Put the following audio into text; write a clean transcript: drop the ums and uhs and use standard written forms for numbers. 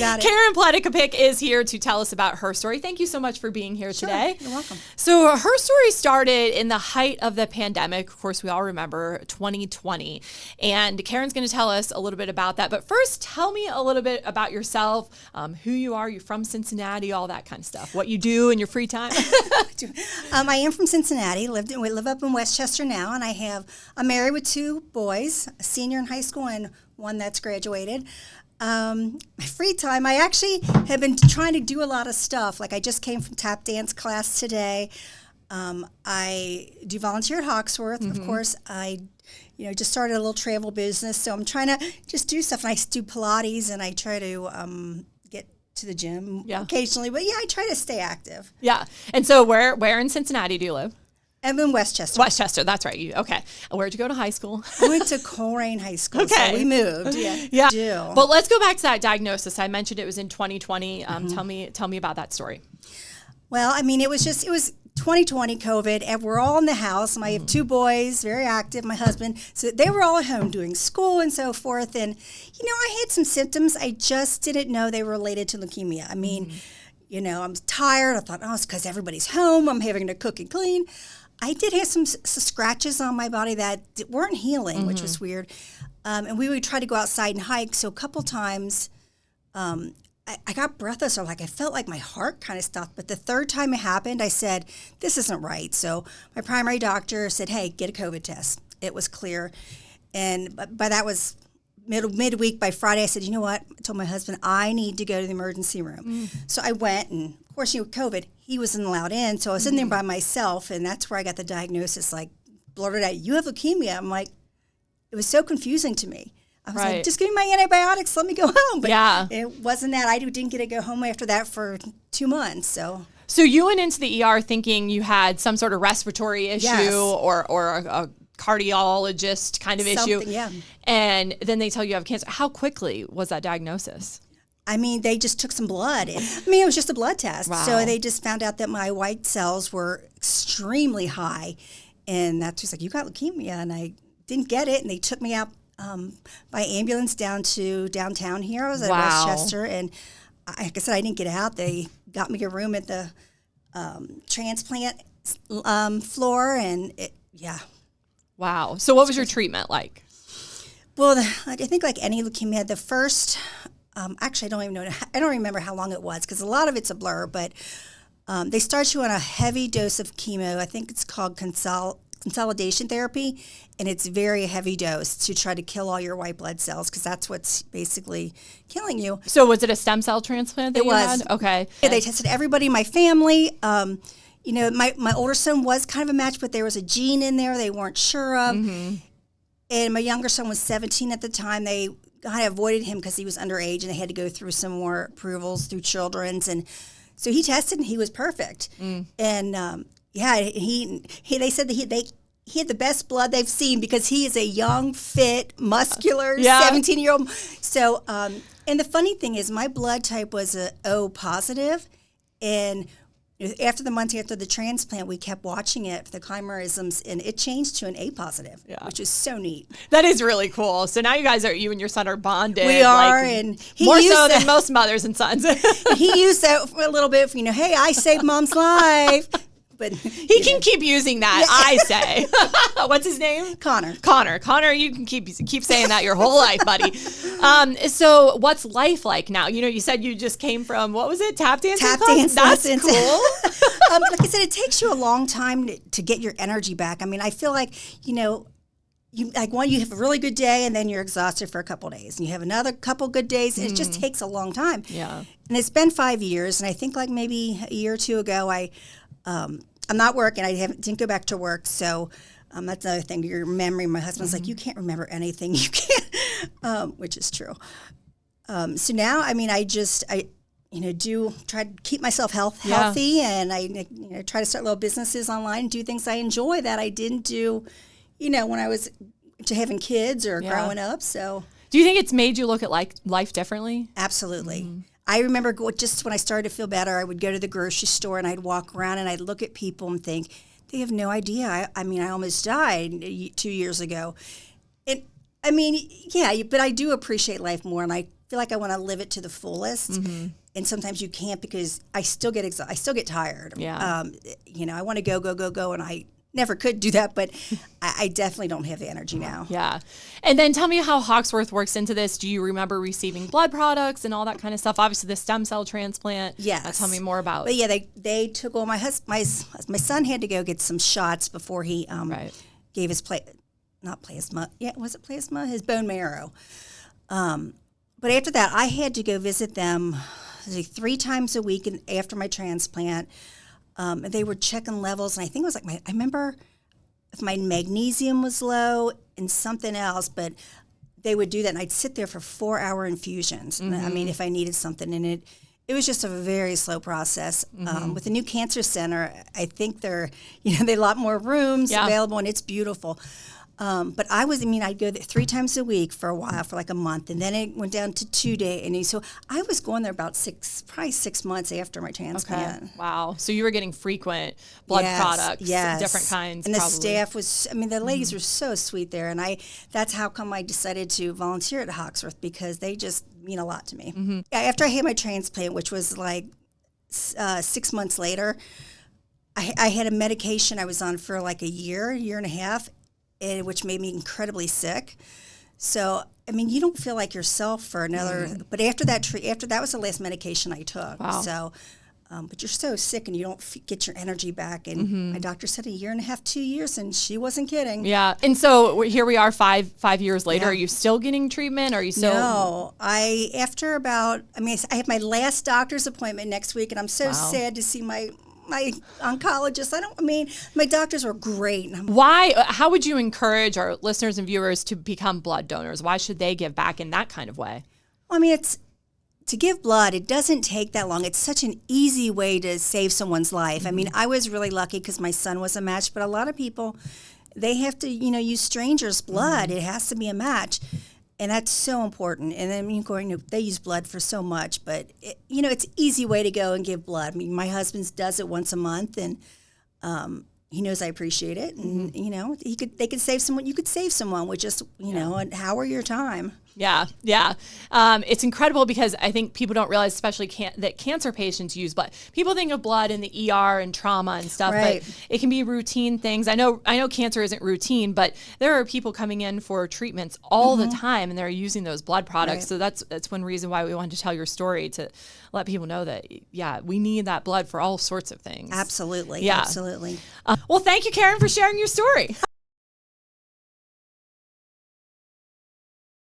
got it. Karen Pletikapich is here to tell us about her story. Thank you so much for being here today. You're welcome. So her story started in the height of the pandemic. Of course, we all remember 2020. And Karen's going to tell us a little bit about that. But first, tell me a little bit about yourself, who you are. You're from Cincinnati, all that kind of stuff. What you do in your free time. I am from Cincinnati. We live up in Westchester now, and I'm married with 2 boys, a senior in high school and one that's graduated. My free time, I actually have been trying to do a lot of stuff. Like I just came from tap dance class today. I do volunteer at Hoxworth. Of course, I just started a little travel business, so I'm trying to just do stuff. And I do Pilates, and I try to get to the gym occasionally. But I try to stay active. Yeah. And so where in Cincinnati do you live? I'm in Westchester. Westchester, that's right. Okay. Where'd you go to high school? I went to Coleraine High School, okay. So we moved. Yeah. But let's go back to that diagnosis. I mentioned it was in 2020. Tell me about that story. Well, I mean, it was 2020 COVID, and we're all in the house. I have 2 boys, very active, my husband. So they were all at home doing school and so forth. And, I had some symptoms. I just didn't know they were related to leukemia. I mean, I'm tired. I thought, it's because everybody's home. I'm having to cook and clean. I did have some scratches on my body that weren't healing, which was weird. And we would try to go outside and hike. So a couple times I got breathless, or I felt like my heart kind of stopped. But the 3rd time it happened, I said, this isn't right. So my primary doctor said, hey, get a COVID test. It was clear. And by that was midweek. By Friday, I said, you know what? I told my husband, I need to go to the emergency room. So I went, and of course, COVID, he wasn't allowed in. So I was in there by myself, and that's where I got the diagnosis, blurted out, you have leukemia. I'm like, it was so confusing to me. I was like, just give me my antibiotics, let me go home. But it wasn't that. I didn't get to go home after that for 2 months. So you went into the ER thinking you had some sort of respiratory issue or a cardiologist kind of issue. Yeah. And then they tell you have cancer. How quickly was that diagnosis? I mean, they just took some blood. It was just a blood test. Wow. So they just found out that my white cells were extremely high. And that's just you got leukemia. And I didn't get it. And they took me out by ambulance down to downtown here. I was at Westchester. And like I said, I didn't get out. They got me a room at the transplant floor. And Wow. So what was your treatment like? Well, I think like any leukemia, the first, actually, I don't even know. I don't remember how long it was because a lot of it's a blur. But they start you on a heavy dose of chemo. I think it's called consolidation therapy, and it's very heavy dose to try to kill all your white blood cells because that's what's basically killing you. So was it a stem cell transplant that you had? Okay. Yeah, they tested everybody in my family. My older son was kind of a match, but there was a gene in there they weren't sure of. And my younger son was 17 at the time. They kind of avoided him because he was underage, and they had to go through some more approvals through Children's. And so he tested, and he was perfect. And they said that he had the best blood they've seen because he is a young, fit, muscular 17-year-old. So, and the funny thing is, my blood type was a O positive, and after the month after the transplant, we kept watching it for the chimerisms, and it changed to an A positive, which is so neat. That is really cool. So now you and your son are bonded. We are, and he more used so that, than most mothers and sons. He used that for a little bit for, hey, I saved Mom's life. But he can keep using that, I say. What's his name? Connor. Connor, you can keep saying that your whole life, buddy. So what's life like now? You said you just came from, what was it? Tap dancing? Tap dance That's lessons. Cool. Like I said, it takes you a long time to get your energy back. I mean, I feel like, you have a really good day and then you're exhausted for a couple of days. And you have another couple good days. And it just takes a long time. Yeah. And it's been 5 years. And I think like maybe a year or two ago, I'm not working. I didn't go back to work. So that's another thing. Your memory. My husband's like, you can't remember anything. You can't, which is true. So now, I mean, I do try to keep myself healthy, and I try to start little businesses online and do things I enjoy that I didn't do, when I was having kids or growing up. So, do you think it's made you look at life differently? Absolutely. I remember just when I started to feel better, I would go to the grocery store and I'd walk around and I'd look at people and think, they have no idea. I almost died 2 years ago. And I mean, but I do appreciate life more, and I feel like I want to live it to the fullest. And sometimes you can't because I still get I still get tired. Yeah. I want to go, and I never could do that, but I definitely don't have the energy now. Yeah. And then tell me how Hoxworth works into this. Do you remember receiving blood products and all that kind of stuff? Obviously, the stem cell transplant. Yes. Tell me more about. But yeah, they took all my son had to go get some shots before he gave his not plasma. Yeah, was it plasma? His bone marrow. But after that, I had to go visit them 3 times a week after my transplant. And they were checking levels, and I think it was like I remember if my magnesium was low and something else, but they would do that, and I'd sit there for 4-hour infusions. I mean, if I needed something, and it was just a very slow process. With the new cancer center, I think they have a lot more rooms available, and it's beautiful. But I'd go there 3 times a week for a while, for like a month, and then it went down to 2 days. And so I was going there about 6 months after my transplant. Okay. Wow. So you were getting frequent blood products, different kinds. And probably. The staff was, the ladies were so sweet there. And that's how come I decided to volunteer at Hoxworth, because they just mean a lot to me. After I had my transplant, which was like 6 months later, I had a medication I was on for like a year and a half, which made me incredibly sick. So, you don't feel like yourself for another. But after that was the last medication I took. Wow. So, but you're so sick and you don't get your energy back. And my doctor said 1.5 years, 2 years, and she wasn't kidding. Yeah. And so here we are 5 years later. Yeah. Are you still getting treatment? Are you still? No. I have my last doctor's appointment next week, and I'm so sad to see my oncologist. My doctors were great. Why? How would you encourage our listeners and viewers to become blood donors? Why should they give back in that kind of way? Well, it's to give blood. It doesn't take that long. It's such an easy way to save someone's life. I was really lucky because my son was a match, but a lot of people, they have to, use strangers' blood. It has to be a match. And that's so important. And then they use blood for so much, but it's an easy way to go and give blood. My husband does it once a month, and he knows I appreciate it. And they could save someone. You could save someone with just an hour of your time. Yeah. It's incredible because I think people don't realize, especially that cancer patients use blood. People think of blood in the ER and trauma and stuff, right. But it can be routine things. I know cancer isn't routine, but there are people coming in for treatments all the time, and they're using those blood products. Right. So that's one reason why we wanted to tell your story, to let people know that, we need that blood for all sorts of things. Absolutely. Yeah. Absolutely. Well, thank you, Karen, for sharing your story.